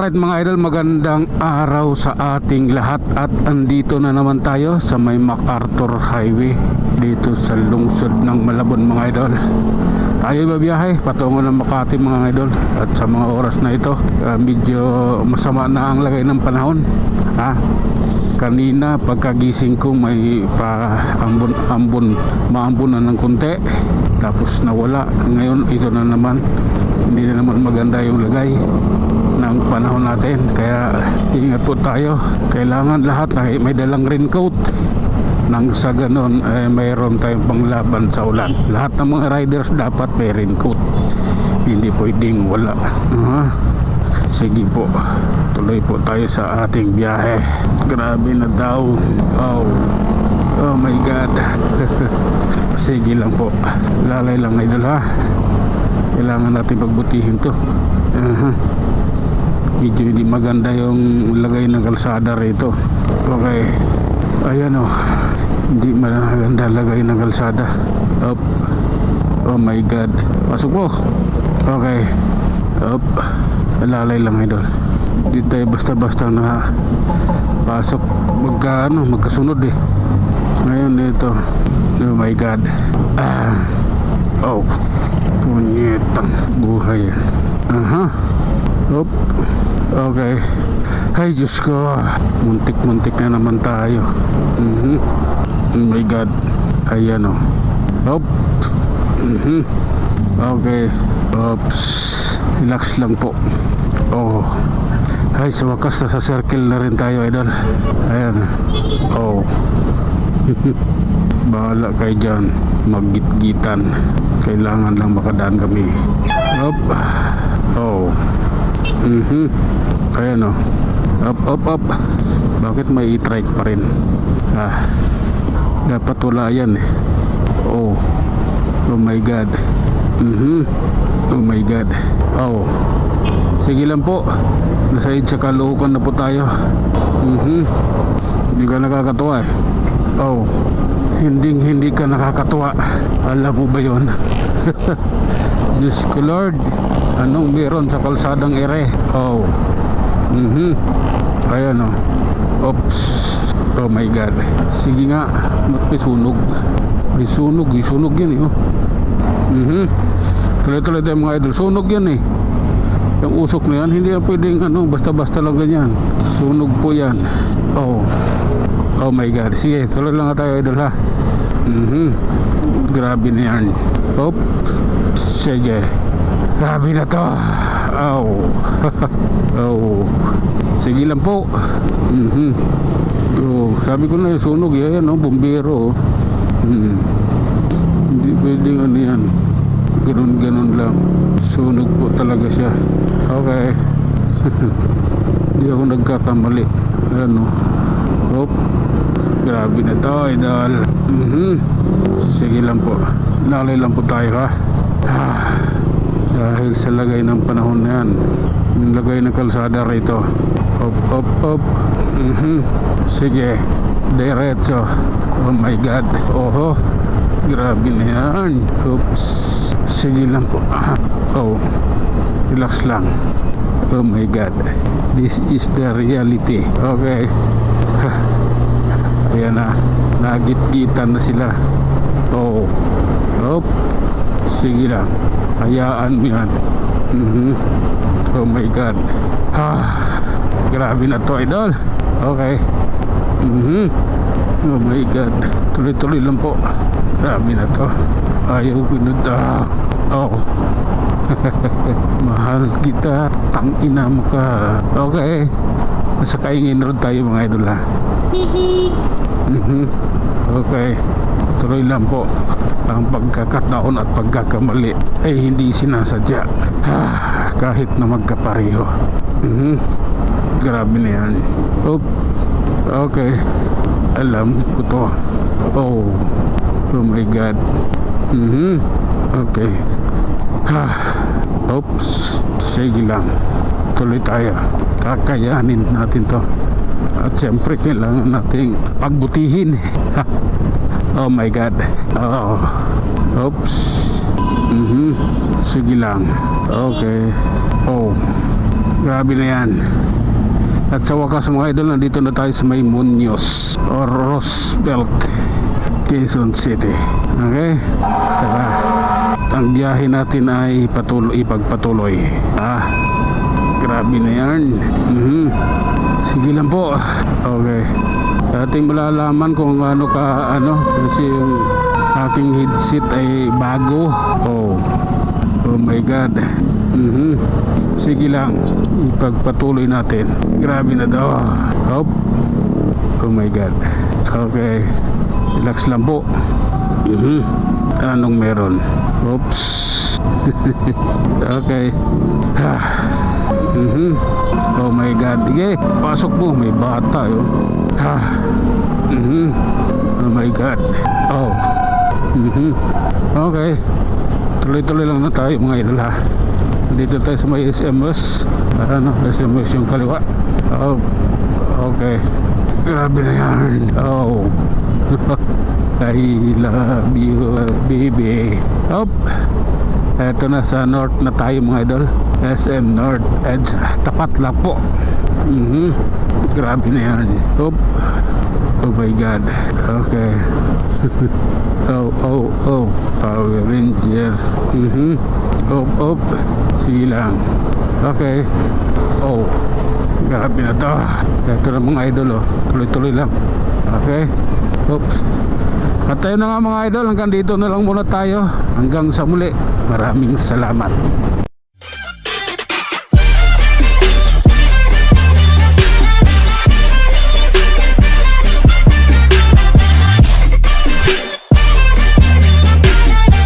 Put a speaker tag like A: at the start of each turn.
A: Alright mga idol, magandang araw sa ating lahat at andito na naman tayo sa may MacArthur Highway dito sa lungsod ng Malabon mga idol. Tayo babiyahe patungo ng Makati mga idol at sa mga oras na ito medyo masama na ang lagay ng panahon. Kanina pagkagising ko may maambunan ng konti tapos nawala. Ngayon ito na naman, hindi na naman maganda yung lagay ng panahon natin, kaya ingat po tayo. Kailangan lahat may dalang raincoat nang sa ganon mayroon tayong panglaban sa ulan. Lahat ng mga riders dapat may raincoat, hindi pwedeng wala. Sige po, tuloy po tayo sa ating biyahe. Grabe na daw. Oh my god. Sige lang po, lalay lang idol ha. Kailangan natin pagbutihin to. Medyo hindi maganda yung lagay ng kalsada rito. Okay, ayan hindi maganda lagay ng kalsada. Oh my god, pasok po. Okay, lalay lang idol. Hindi tayo basta-basta na pasok magkasunod ngayon ito. Oh my god. Punyetang buhay. Okay. Ay Diyos ko, muntik na naman tayo. Oh my god. Ayan Okay. Oops. Relax lang po. Ay sa wakas nasa circle na rin tayo idol. Ayan. Bahala kayo dyan, maggit-gitan. Kailangan lang makadaan kami. Ayan up. Bakit may e-trike pa rin? Dapat wala yan Oh my god. Oh my god. Sige lang po, nasaid sa Caloocan na po tayo. Hindi ka nakakatuwa hindi ka nakakatuwa. Alam mo ba yun? Diyos ko Lord, anong meron sa kalsadang ere? Ayan Oops. Oh my god. Sige nga, may sunog. May sunog yan Tuloy-tuloy tayo mga idol. Sunog yan yung usok na yan, hindi yan pwedeng basta-basta lang ganyan. Sunog po yan. Oh my god. Sige, tuloy lang tayo idol ha. Grabe na yan. Sige, grabe na to. Sige lang po. Sabi ko na sunog yan bumbero. Hindi pwedeng yan. Ganun lang. Sunog po talaga siya. Okay. Hindi ako nagkakamali. Grabe na to idol. Sige lang po, nalay lang po tayo ha. Dahil sa lagay ng panahon na yan, yung lagay ng kalsada rito. Up. Sige, diretso. Oh my god. Grabe na yan. Oops. Sige lang po. Relax lang. Oh my god, this is the reality. Okay. Ayan nagit-gitan na sila. Sige lang, hayaan mo yan. Oh my god. Grabe na to idol. Okay. Oh my god, tuloy-tuloy lang po. Grabe na to. Ayaw ko na mahal kita, tangina mo ka. Okay, nasa Kaingin Road tayo mga idol ha. Okay, tuloy lang po. Ang pagkakataon at pagkakamali ay hindi sinasadya, kahit na magkapareho. Grabe na yan. Okay, alam ko to. Oh my god. Okay. Oops. Sige lang, tuloy tayo. Kakayanin natin to. At siyempre kailangan nating pagbutihin. Oh my god. Oops. Sige lang. Okay. Grabe na yan. At sa wakas mga idol, nandito na tayo sa may Muñoz or Roosevelt, Quezon City. Okay? Tara. Ang biyahe natin ay ipagpatuloy. Grabe na yan. Sige lang po. Okay. Ating malalaman kung kasi yung aking headset ay bago. Oh my God. Sige lang, ipagpatuloy natin. Grabe na daw. Oh my God. Okay, relax lang po. Anong meron? Oops. Okay. Oh my God. Sige, pasok mo. May bata yun. Oh my God. Okay. Tuloy-tuloy lang na tayo mga idol ha. Dito tayo sa may SMS. SMS yung kaliwa. Okay. Grabe na yan. I love you baby. Eto na sa north na tayo mga idol. SM North Edge. Tapat lang po. Grabe na yan. Oh my God. Okay. Power Ranger. Sige lang. Okay. Grabe na to. Ito na mga idol tuloy-tuloy lang. Okay. Oops. At tayo na nga mga idol, hanggang dito na lang muna tayo. Hanggang sa muli. Maraming salamat.